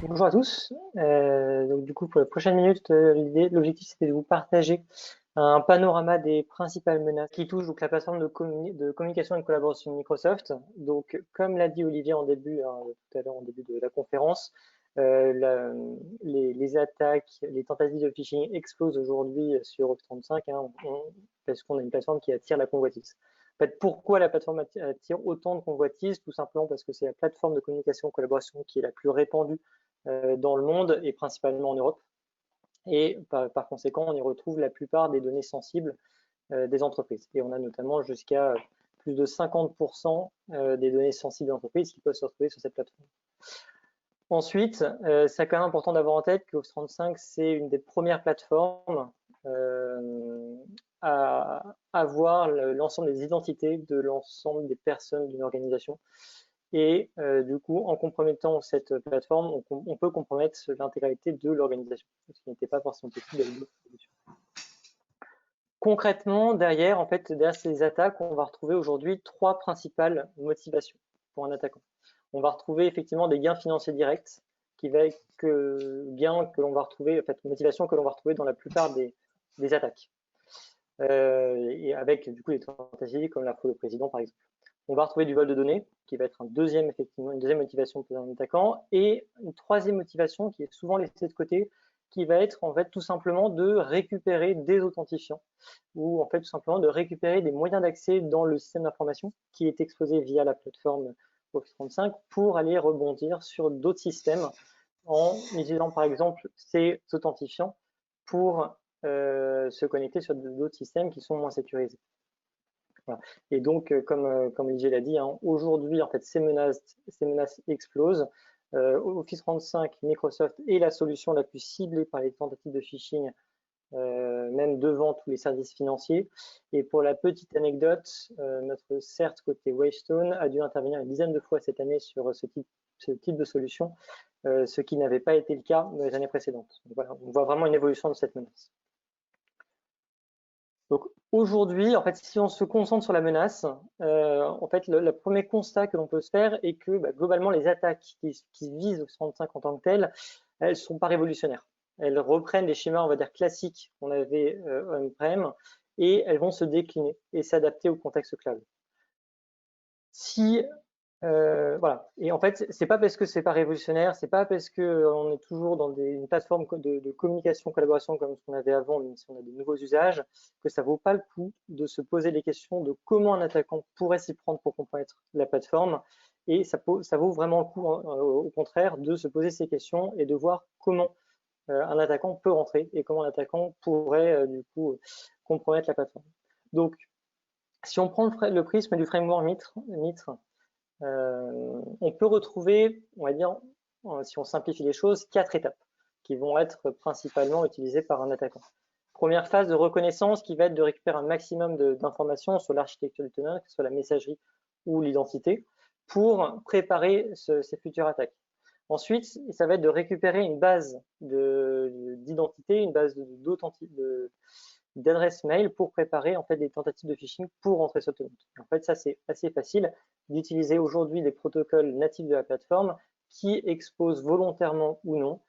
Bonjour à tous. Donc du coup, pour les prochaines minutes, l'objectif c'était de vous partager un panorama des principales menaces qui touchent donc la plateforme de communication et de collaboration de Microsoft. Donc, comme l'a dit Olivier en début, tout à l'heure en début de la conférence, les attaques, les tentatives de phishing explosent aujourd'hui sur Office 35 parce qu'on a une plateforme qui attire la convoitise. En fait, pourquoi la plateforme attire autant de convoitises? Tout simplement parce que c'est la plateforme de communication et de collaboration qui est la plus répandue dans le monde et principalement en Europe. Et par conséquent, on y retrouve la plupart des données sensibles des entreprises. Et on a notamment jusqu'à plus de 50% des données sensibles des entreprises qui peuvent se retrouver sur cette plateforme. Ensuite, c'est quand même important d'avoir en tête que Office 35, c'est une des premières plateformes à avoir l'ensemble des identités de l'ensemble des personnes d'une organisation. Et du coup, en compromettant cette plateforme, on peut compromettre l'intégralité de l'organisation, ce qui n'était pas forcément possible avec d'autres solutions. Concrètement, derrière ces attaques, on va retrouver aujourd'hui trois principales motivations pour un attaquant. On va retrouver effectivement des gains financiers directs, qui va être gains que l'on va retrouver, en fait, motivation que l'on va retrouver dans la plupart des attaques. Et avec du coup des tentatives comme la fraude au président par exemple. On va retrouver du vol de données, qui va être une deuxième motivation pour un attaquant, et une troisième motivation qui est souvent laissée de côté, qui va être en fait tout simplement de récupérer des authentifiants, ou en fait tout simplement de récupérer des moyens d'accès dans le système d'information qui est exposé via la plateforme Office 35 pour aller rebondir sur d'autres systèmes en utilisant par exemple ces authentifiants pour se connecter sur d'autres systèmes qui sont moins sécurisés. Voilà. Et donc, comme Olivier l'a dit, aujourd'hui, en fait, ces menaces explosent. Office 35, Microsoft est la solution la plus ciblée par les tentatives de phishing, même devant tous les services financiers. Et pour la petite anecdote, notre CERT côté Wavestone a dû intervenir une dizaine de fois cette année sur ce type de solution, ce qui n'avait pas été le cas dans les années précédentes. Donc, voilà, on voit vraiment une évolution de cette menace. Donc aujourd'hui, en fait, si on se concentre sur la menace, en fait, le premier constat que l'on peut se faire est que globalement, les attaques qui visent Office 35 en tant que telles, elles ne sont pas révolutionnaires. Elles reprennent des schémas, on va dire, classiques qu'on avait on-prem, et elles vont se décliner et s'adapter au contexte cloud. Voilà. Et en fait, c'est pas parce que c'est pas révolutionnaire, c'est pas parce que on est toujours dans une plateforme de communication, collaboration comme ce qu'on avait avant, même si on a de nouveaux usages, que ça vaut pas le coup de se poser les questions de comment un attaquant pourrait s'y prendre pour compromettre la plateforme. Et ça vaut vraiment le coup, au contraire, de se poser ces questions et de voir comment un attaquant peut rentrer et comment un attaquant pourrait du coup compromettre la plateforme. Donc, si on prend le prisme du framework Mitre, on peut retrouver, on va dire, si on simplifie les choses, 4 étapes qui vont être principalement utilisées par un attaquant. Première phase de reconnaissance qui va être de récupérer un maximum d'informations sur l'architecture du tenant, que ce soit la messagerie ou l'identité, pour préparer ces futures attaques. Ensuite, ça va être de récupérer une base d'identité, une base d'adresse mail pour préparer en fait des tentatives de phishing pour rentrer sur tenant. En fait, ça c'est assez facile d'utiliser aujourd'hui des protocoles natifs de la plateforme qui exposent volontairement ou non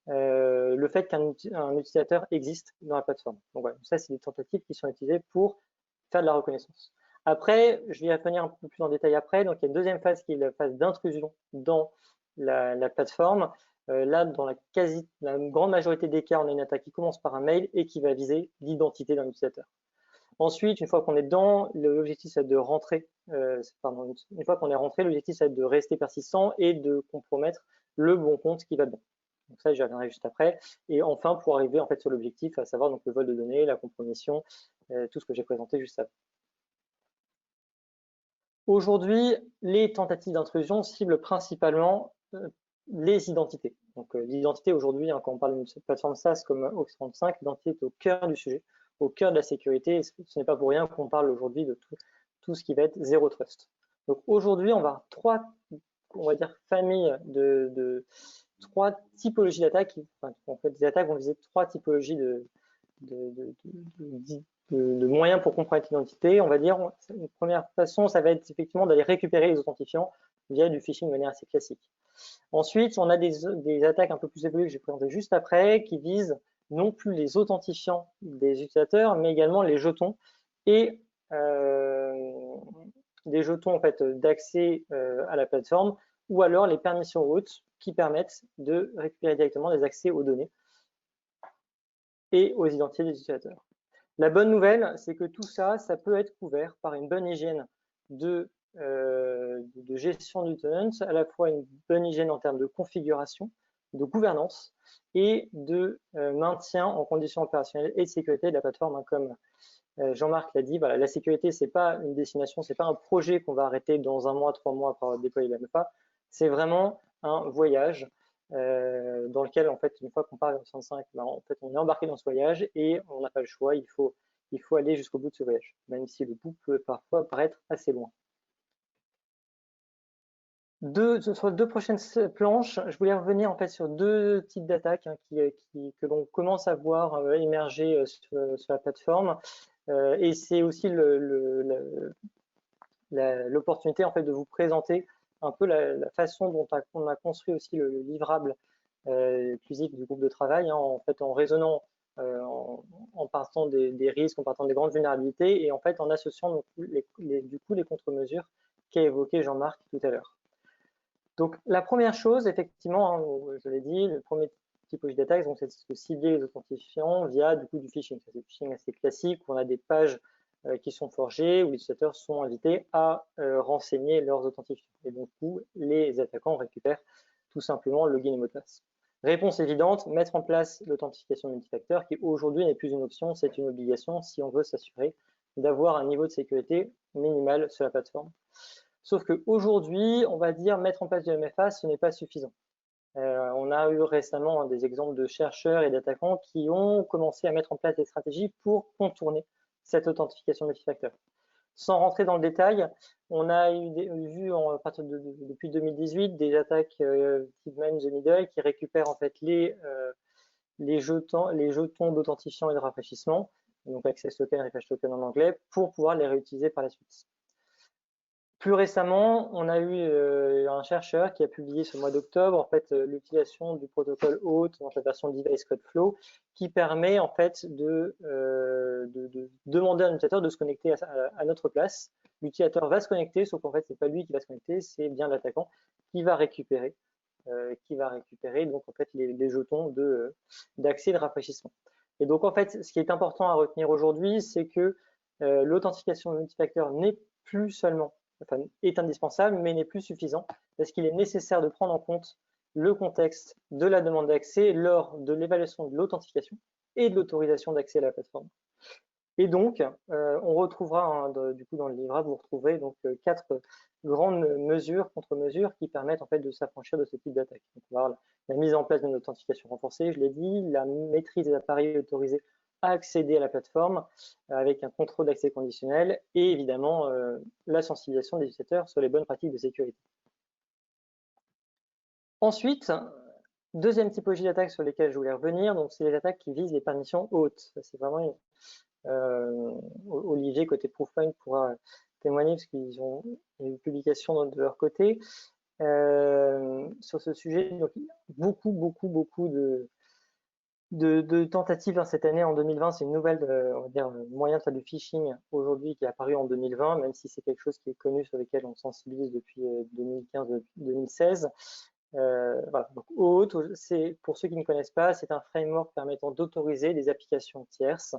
le fait qu'un utilisateur existe dans la plateforme. Donc voilà, ça c'est des tentatives qui sont utilisées pour faire de la reconnaissance. Après, je vais y revenir un peu plus en détail après. Donc il y a une deuxième phase qui est la phase d'intrusion dans la plateforme. Là, dans la grande majorité des cas, on a une attaque qui commence par un mail et qui va viser l'identité d'un utilisateur. Ensuite, une fois qu'on est dedans, l'objectif c'est de rentrer. Une fois qu'on est rentré, l'objectif c'est de rester persistant et de compromettre le bon compte qui va dedans. Donc ça, j'y reviendrai juste après. Et enfin, pour arriver en fait sur l'objectif, à savoir donc le vol de données, la compromission, tout ce que j'ai présenté juste avant. Aujourd'hui, les tentatives d'intrusion ciblent principalement les identités. Donc l'identité aujourd'hui, quand on parle d'une plateforme SaaS comme Office 35, l'identité est au cœur du sujet, au cœur de la sécurité. Et ce n'est pas pour rien qu'on parle aujourd'hui de tout ce qui va être zéro trust. Donc aujourd'hui, on va avoir trois, on va dire, familles trois typologies d'attaques. En fait, les attaques vont viser trois typologies de moyens pour comprendre l'identité, on va dire, une première façon, ça va être effectivement d'aller récupérer les authentifiants via du phishing de manière assez classique. Ensuite, on a des attaques un peu plus évoluées que je vais présenter juste après, qui visent non plus les authentifiants des utilisateurs, mais également les jetons et des jetons en fait, d'accès à la plateforme, ou alors les permissions routes qui permettent de récupérer directement des accès aux données et aux identités des utilisateurs. La bonne nouvelle, c'est que tout ça, ça peut être couvert par une bonne hygiène de gestion du tenant, à la fois une bonne hygiène en termes de configuration, de gouvernance et de maintien en conditions opérationnelles et de sécurité de la plateforme. Hein, comme Jean-Marc l'a dit, voilà, la sécurité, c'est pas une destination, c'est pas un projet qu'on va arrêter dans 1 mois, 3 mois après avoir déployé la MFA. C'est vraiment un voyage dans lequel, en fait, une fois qu'on part en 65, ben, en fait, on est embarqué dans ce voyage et on n'a pas le choix. Il faut aller jusqu'au bout de ce voyage, même si le bout peut parfois paraître assez loin. Sur les 2 prochaines planches, je voulais revenir en fait sur 2 types d'attaques hein, que l'on commence à voir émerger sur la plateforme. Et c'est aussi l'opportunité en fait de vous présenter un peu la façon dont on a construit aussi le livrable inclusif du groupe de travail, hein, en fait en raisonnant en partant des risques, en partant des grandes vulnérabilités et en fait en associant donc, du coup les contre-mesures qu'a évoqué Jean-Marc tout à l'heure. Donc la première chose, effectivement, hein, je l'ai dit, le premier typologie d'attaque, c'est de cibler les authentifiants via du coup du phishing. C'est du phishing assez classique où on a des pages qui sont forgées, où les utilisateurs sont invités à renseigner leurs authentifiants. Et donc, du coup, les attaquants récupèrent tout simplement le login et mot de passe. Réponse évidente, mettre en place l'authentification multifacteur qui aujourd'hui n'est plus une option, c'est une obligation si on veut s'assurer d'avoir un niveau de sécurité minimal sur la plateforme. Sauf qu'aujourd'hui, on va dire mettre en place du MFA, ce n'est pas suffisant. On a eu récemment des exemples de chercheurs et d'attaquants qui ont commencé à mettre en place des stratégies pour contourner cette authentification multifacteur. Sans rentrer dans le détail, on a vu depuis 2018 des attaques type Man in the Middle qui récupèrent en fait les jetons d'authentifiant et de rafraîchissement, donc access token, refresh token en anglais, pour pouvoir les réutiliser par la suite. Plus récemment, on a eu un chercheur qui a publié ce mois d'octobre en fait l'utilisation du protocole OAuth dans la version Device Code Flow qui permet en fait de demander à un utilisateur de se connecter à notre place. L'utilisateur va se connecter, sauf qu'en fait c'est pas lui qui va se connecter, c'est bien l'attaquant qui va récupérer donc en fait les jetons d'accès et de rafraîchissement. Et donc en fait, ce qui est important à retenir aujourd'hui, c'est que l'authentification multifacteur n'est plus seulement est indispensable, mais n'est plus suffisant parce qu'il est nécessaire de prendre en compte le contexte de la demande d'accès lors de l'évaluation de l'authentification et de l'autorisation d'accès à la plateforme. Et donc, on retrouvera, hein, du coup, dans le livrable, vous retrouverez donc 4 grandes mesures, contre-mesures qui permettent en fait de s'affranchir de ce type d'attaque. Donc, on va avoir la mise en place d'une authentification renforcée, je l'ai dit, la maîtrise des appareils autorisés à accéder à la plateforme avec un contrôle d'accès conditionnel et évidemment la sensibilisation des utilisateurs sur les bonnes pratiques de sécurité. Ensuite, deuxième typologie d'attaque sur lesquelles je voulais revenir, donc c'est les attaques qui visent les permissions hautes. C'est vraiment Olivier côté Proofpoint pourra témoigner parce qu'ils ont une publication de leur côté sur ce sujet. Donc, beaucoup de tentatives hein, cette année en 2020. C'est une nouvelle on va dire, moyen de faire du phishing aujourd'hui qui est apparu en 2020, même si c'est quelque chose qui est connu sur lequel on sensibilise depuis 2015-2016. Voilà. Donc, OAuth, pour ceux qui ne connaissent pas, c'est un framework permettant d'autoriser des applications tierces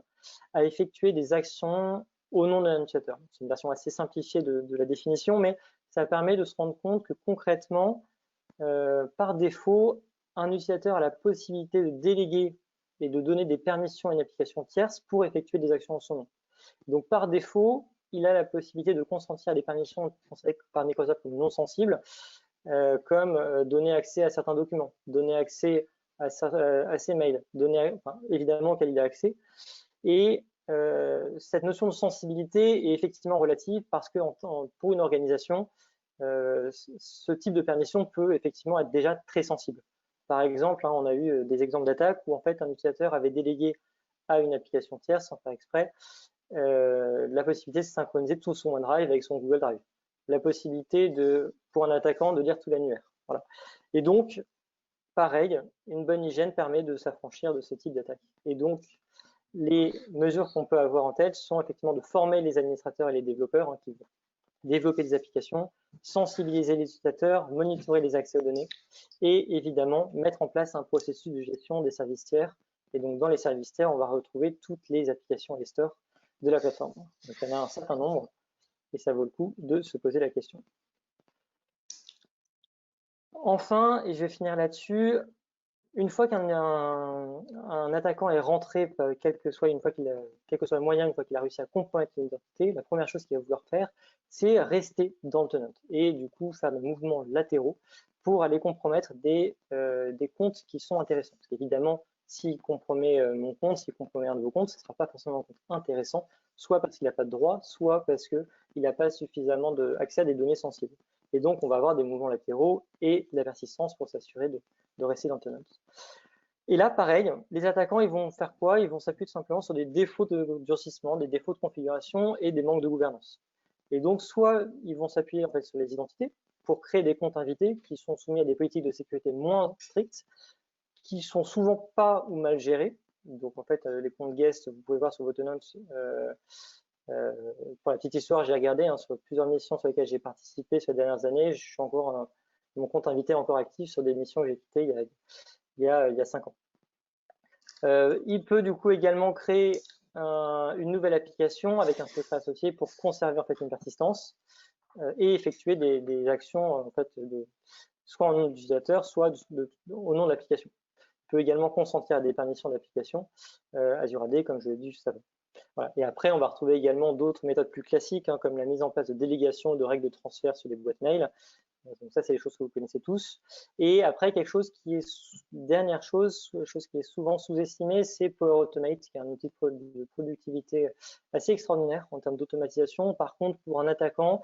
à effectuer des actions au nom d'un utilisateur. C'est une version assez simplifiée de la définition, mais ça permet de se rendre compte que concrètement, par défaut, un utilisateur a la possibilité de déléguer et de donner des permissions à une application tierce pour effectuer des actions en son nom. Donc, par défaut, il a la possibilité de consentir à des permissions considérées par Microsoft comme non sensibles, comme donner accès à certains documents, donner accès à ses mails, évidemment auquel il a accès. Et cette notion de sensibilité est effectivement relative parce que pour une organisation, ce type de permission peut effectivement être déjà très sensible. Par exemple, hein, on a eu des exemples d'attaques où en fait un utilisateur avait délégué à une application tierce sans faire exprès la possibilité de synchroniser tout son OneDrive avec son Google Drive, la possibilité pour un attaquant de lire tout l'annuaire. Voilà. Et donc, pareil, une bonne hygiène permet de s'affranchir de ce type d'attaque. Et donc, les mesures qu'on peut avoir en tête sont effectivement de former les administrateurs et les développeurs qui vont développer des applications, sensibiliser les utilisateurs, monitorer les accès aux données et évidemment mettre en place un processus de gestion des services tiers. Et donc, dans les services tiers, on va retrouver toutes les applications et les stores de la plateforme. Donc, il y en a un certain nombre et ça vaut le coup de se poser la question. Enfin, et je vais finir là-dessus, une fois qu'un attaquant est rentré, quel que soit le moyen, une fois qu'il a réussi à compromettre une identité, la première chose qu'il va vouloir faire, c'est rester dans le tenant et du coup faire des mouvements latéraux pour aller compromettre des comptes qui sont intéressants. Parce qu'évidemment, s'il compromet mon compte, s'il compromet un de vos comptes, ce ne sera pas forcément un compte intéressant, soit parce qu'il n'a pas de droit, soit parce qu'il n'a pas suffisamment accès à des données sensibles. Et donc, on va avoir des mouvements latéraux et de la persistance pour s'assurer de rester dans le tenant. Et là, pareil, les attaquants, ils vont faire quoi? Ils vont s'appuyer tout simplement sur des défauts de durcissement, des défauts de configuration et des manques de gouvernance. Et donc, soit ils vont s'appuyer en fait sur les identités pour créer des comptes invités qui sont soumis à des politiques de sécurité moins strictes, qui sont souvent pas ou mal gérés. Donc, en fait, les comptes guest, vous pouvez voir sur vos tenants. Pour la petite histoire, j'ai regardé sur plusieurs missions sur lesquelles j'ai participé ces dernières années. Je suis encore mon compte invité est encore actif sur des missions que j'ai quittées il y a 5 ans. Il peut du coup également créer une nouvelle application avec un secret associé pour conserver en fait une persistance et effectuer des actions en fait soit en nom d'utilisateur, soit au nom de l'application. Il peut également consentir à des permissions d'application Azure AD, comme je l'ai dit juste avant. Voilà. Et après, on va retrouver également d'autres méthodes plus classiques, comme la mise en place de délégation de règles de transfert sur les boîtes mail. Donc ça, c'est les choses que vous connaissez tous. Et après, dernière chose qui est souvent sous-estimée, c'est Power Automate, qui est un outil de productivité assez extraordinaire en termes d'automatisation. Par contre, pour un attaquant,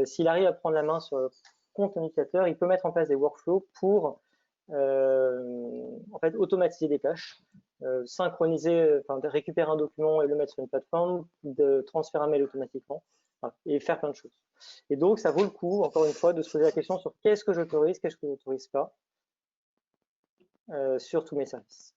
s'il arrive à prendre la main sur le compte utilisateur, il peut mettre en place des workflows pour en fait automatiser des tâches, synchroniser, récupérer un document et le mettre sur une plateforme, de transférer un mail automatiquement, voilà, et faire plein de choses. Et donc, ça vaut le coup, encore une fois, de se poser la question sur qu'est-ce que j'autorise, qu'est-ce que je n'autorise pas sur tous mes services.